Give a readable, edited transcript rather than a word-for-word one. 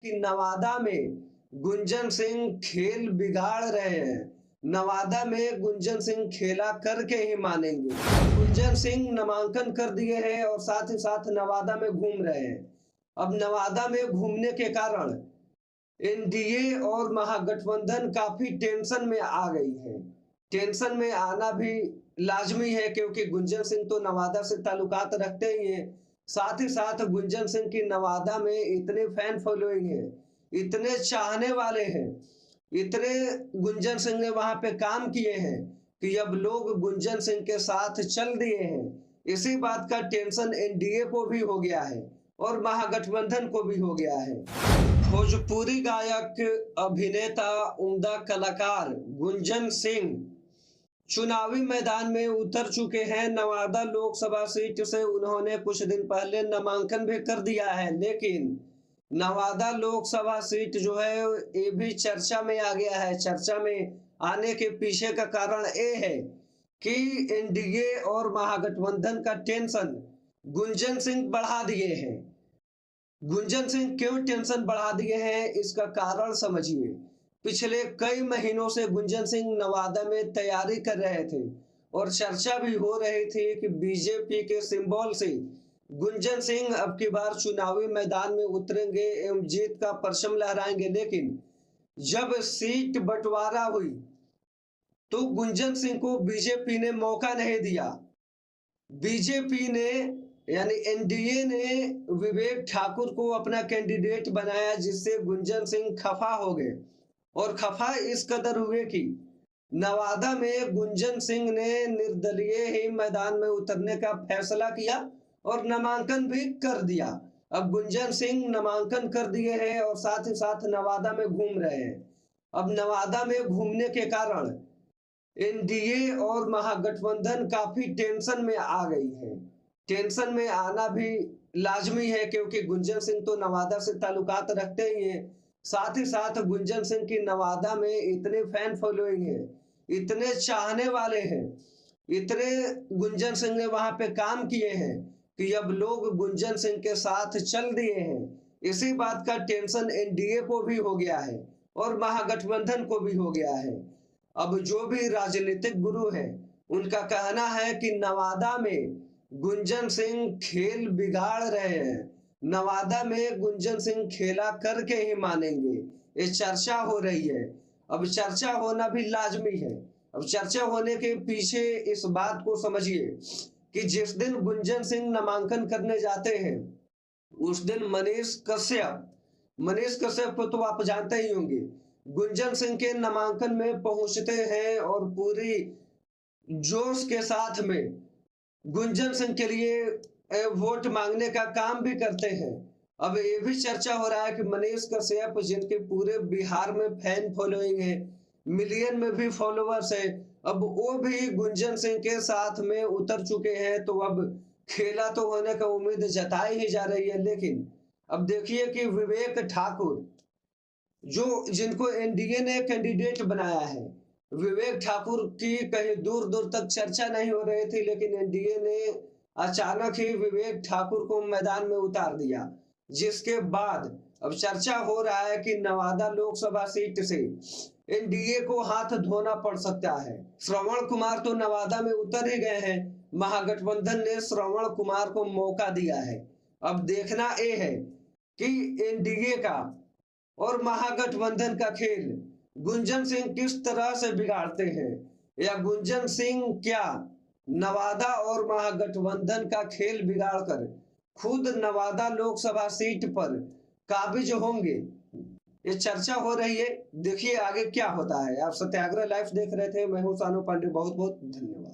कि नवादा में गुंजन सिंह खेल बिगाड़ रहे हैं। नवादा में गुंजन सिंह खेला करके ही मानेंगे। गुंजन सिंह नामांकन कर दिए हैं और साथ ही साथ नवादा में घूम रहे हैं। अब नवादा में घूमने के कारण एनडीए और महागठबंधन काफी टेंशन में आ गई है। टेंशन में आना भी लाजमी है क्योंकि गुंजन सिंह तो नवादा से ताल्लुकात रखते ही हैं। साथ ही साथ गुंजन सिंह की नवादा में इतने फैन फॉलोइंग है, इतने चाहने वाले हैं, इतने गुंजन सिंह ने वहां पे काम किए हैं कि अब लोग गुंजन सिंह के साथ चल दिए हैं। इसी बात का टेंशन एनडीए को भी हो गया है और महागठबंधन को भी हो गया है। भोजपुरी गायक, अभिनेता, उम्दा कलाकार गुंजन सिंह चुनावी मैदान में उतर चुके हैं। नवादा लोकसभा सीट से उन्होंने कुछ दिन पहले नामांकन भी कर दिया है, लेकिन नवादा लोकसभा सीट जो है ये भी चर्चा में आ गया है। चर्चा में आने के पीछे का कारण ये है कि एनडीए और महागठबंधन का टेंशन गुंजन सिंह बढ़ा दिए हैं। गुंजन सिंह क्यों टेंशन बढ़ा दिए हैं, इसका कारण समझिए। पिछले कई महीनों से गुंजन सिंह नवादा में तैयारी कर रहे थे और चर्चा भी हो रही थी कि बीजेपी के सिंबल से गुंजन सिंह अब की बार चुनावी मैदान में उतरेंगे एवं जीत का परचम लहराएंगे। लेकिन जब सीट बंटवारा हुई तो गुंजन सिंह को बीजेपी ने मौका नहीं दिया। बीजेपी ने यानी एनडीए ने विवेक ठाकुर को अपना कैंडिडेट बनाया, जिससे गुंजन सिंह खफा हो गए और खफा इस कदर हुए कि नवादा में गुंजन सिंह ने निर्दलीय ही मैदान में उतरने का फैसला किया और नामांकन भी कर दिया। अब गुंजन सिंह नामांकन कर दिए हैं और साथ ही साथ नवादा में घूम रहे हैं। अब नवादा में घूमने के कारण एनडीए और महागठबंधन काफी टेंशन में आ गई है। टेंशन में आना भी लाजमी है क्योंकि गुंजन सिंह तो नवादा से ताल्लुकात रखते ही हैं। साथ ही साथ गुंजन सिंह की नवादा में इतने फैन फॉलोइंग है, इतने चाहने वाले हैं, इतने गुंजन सिंह ने वहां पे काम किए हैं कि अब लोग गुंजन सिंह के साथ चल दिए हैं। इसी बात का टेंशन एनडीए को भी हो गया है और महागठबंधन को भी हो गया है। अब जो भी राजनीतिक गुरु हैं, उनका कहना है कि नवादा में गुंजन सिंह खेल बिगाड़ रहे हैं। नवादा में गुंजन सिंह खेला करके ही मानेंगे। ये चर्चा हो रही है। अब चर्चा होना भी लाजमी है। अब चर्चा होने के पीछे इस बात को समझिए कि जिस दिन गुंजन सिंह नामांकन करने जाते हैं उस दिन मनीष कश्यप को तो आप जानते ही होंगे, गुंजन सिंह के नामांकन में पहुंचते हैं और पूरी जोश के साथ में गुंजन सिंह के लिए वोट मांगने का काम भी करते हैं। अब ये भी चर्चा हो रहा है कि मनीष कश्यप, जिनके पूरे बिहार में फैन फॉलोइंग है, मिलियन में भी फॉलोअर्स है, अब वो भी गुंजन सिंह के साथ में उतर चुके हैं। तो अब खेला तो होने का उम्मीद जताई ही जा रही है। लेकिन अब देखिए कि विवेक ठाकुर, जो जिनको एनडीए ने कैंडिडेट बनाया है, विवेक ठाकुर की कहीं दूर दूर तक चर्चा नहीं हो रही थी, लेकिन एनडीए ने अचानक ही विवेक ठाकुर को मैदान में उतार दिया, जिसके बाद अब चर्चा हो रहा है कि नवादा लोकसभा सीट से एनडीए को हाथ धोना पड़ सकता है। श्रवण कुमार तो नवादा में उतर ही गए हैं। महागठबंधन ने श्रवण कुमार को मौका दिया है। अब देखना यह है कि एनडीए का और महागठबंधन का खेल गुंजन सिंह किस तरह से बिगाड़ते हैं, या गुंजन सिंह क्या नवादा और महागठबंधन का खेल बिगाड़कर खुद नवादा लोकसभा सीट पर काबिज होंगे। ये चर्चा हो रही है। देखिए आगे क्या होता है। आप सत्याग्रह लाइव देख रहे थे। मैं हूं सानू पांडे। बहुत बहुत धन्यवाद।